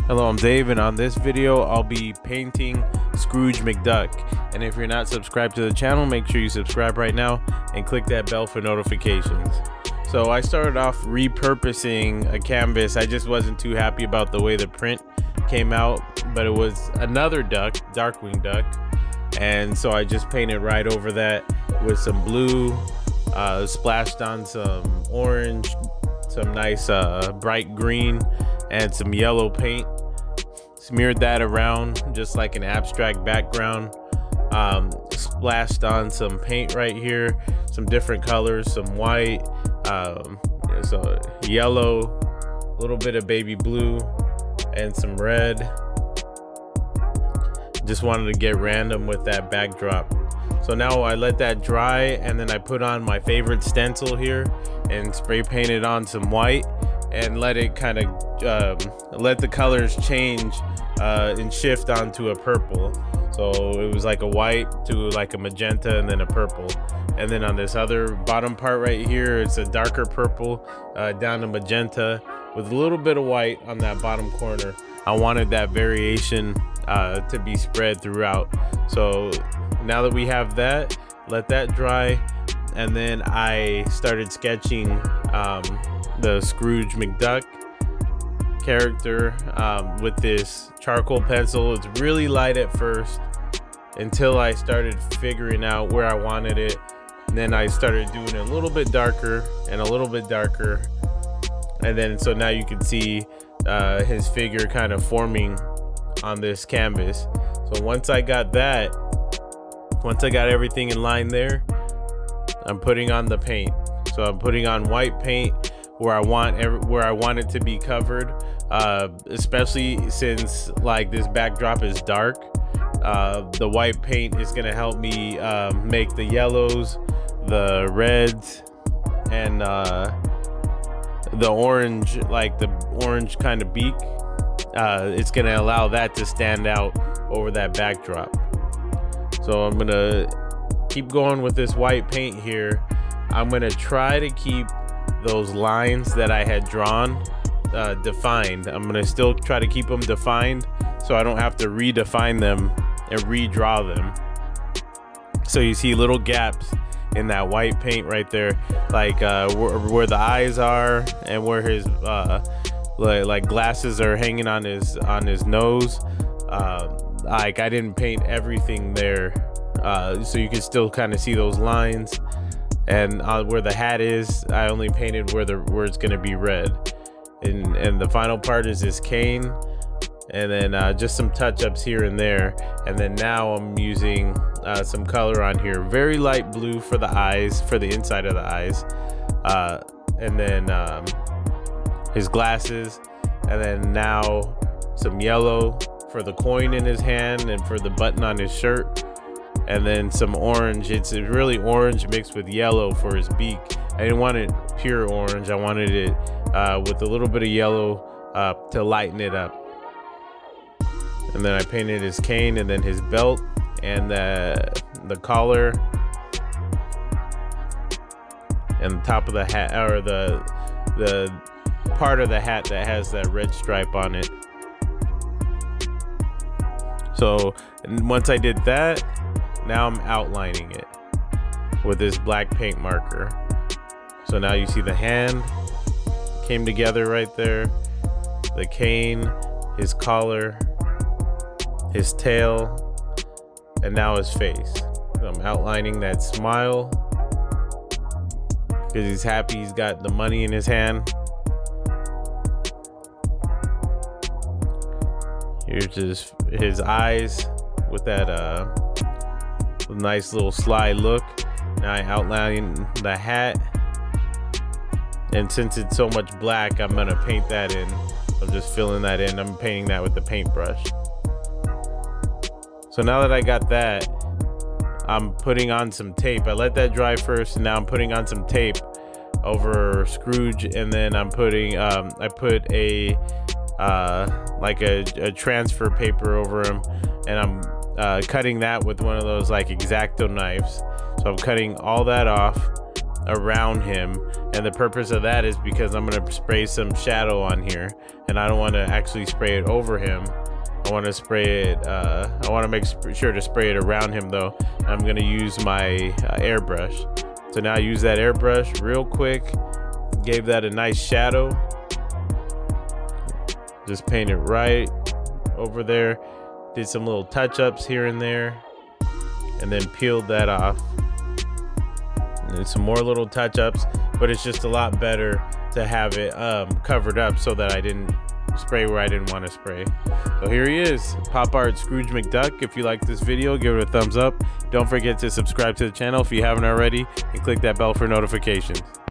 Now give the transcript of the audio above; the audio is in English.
Hello, I'm Dave, and on this video I'll be painting Scrooge McDuck. And if you're not subscribed to the channel, make sure you subscribe right now and click that bell for notifications. So I started off repurposing a canvas. I just wasn't too happy about the way the print came out, but it was another duck, Darkwing Duck, and so I just painted right over that with some blue, splashed on some orange, some nice bright green, and some yellow paint. Smeared that around just like an abstract background. Splashed on some paint right here, some different colors, some white, so yellow, a little bit of baby blue, and some red. Just wanted to get random with that backdrop. So now I let that dry, and then I put on my favorite stencil here and spray painted on some white and let it kind of let the colors change and shift onto a purple. So it was like a white to like a magenta and then a purple. And then on this other bottom part right here, it's a darker purple down to magenta with a little bit of white on that bottom corner. I wanted that variation to be spread throughout. So now that we have that, let that dry, and then I started sketching the Scrooge McDuck character with this charcoal pencil. It's really light at first until I started figuring out where I wanted it, and then I started doing it a little bit darker and a little bit darker, and then so now you can see his figure kind of forming on this canvas. So once I got everything in line there, I'm putting on the paint. So I'm putting on white paint where I want it to be covered, especially since like this backdrop is dark. The white paint is gonna help me make the yellows, the reds, and the orange, like the orange kind of beak. It's gonna allow that to stand out over that backdrop. So I'm gonna keep going with this white paint here. I'm gonna try to keep those lines that I had drawn defined. I'm gonna still try to keep them defined so I don't have to redefine them and redraw them. So you see little gaps in that white paint right there, like where the eyes are and where his like glasses are hanging on his nose. Like I didn't paint everything there, so you can still kind of see those lines. And where the hat is, I only painted where it's gonna be red. And the final part is this cane, and then just some touch-ups here and there. And then now I'm using some color on here, very light blue for the eyes, for the inside of the eyes, and then his glasses, and then now some yellow for the coin in his hand and for the button on his shirt, and then some orange. It's really orange mixed with yellow for his beak. I didn't want it pure orange. I wanted it with a little bit of yellow to lighten it up. And then I painted his cane, and then his belt, and the collar, and the top of the hat, or the part of the hat that has that red stripe on it. So once I did that, now I'm outlining it with this black paint marker. So now you see the hand came together right there, the cane, his collar, his tail, and now his face. So I'm outlining that smile because he's happy he's got the money in his hand. Here's his eyes with that nice little sly look. Now I outline the hat, and since it's so much black, I'm gonna paint that in. I'm just filling that in. I'm painting that with the paintbrush. So now that I got that, I'm putting on some tape. I let that dry first, and now I'm putting on some tape over Scrooge, and then I'm putting I put a like a transfer paper over him, and I'm cutting that with one of those like X-Acto knives. So I'm cutting all that off, around him, and the purpose of that is because I'm going to spray some shadow on here, and I don't want to actually spray it over him. I want to spray it I want to make sure to spray it around him though. I'm going to use my airbrush. So now I use that airbrush real quick, gave that a nice shadow, just paint it right over there, did some little touch-ups here and there, and then peeled that off. And some more little touch-ups, but it's just a lot better to have it covered up so that I didn't spray where I didn't want to spray. So here he is, pop art Scrooge McDuck. If you like this video, give it a thumbs up. Don't forget to subscribe to the channel if you haven't already, and click that bell for notifications.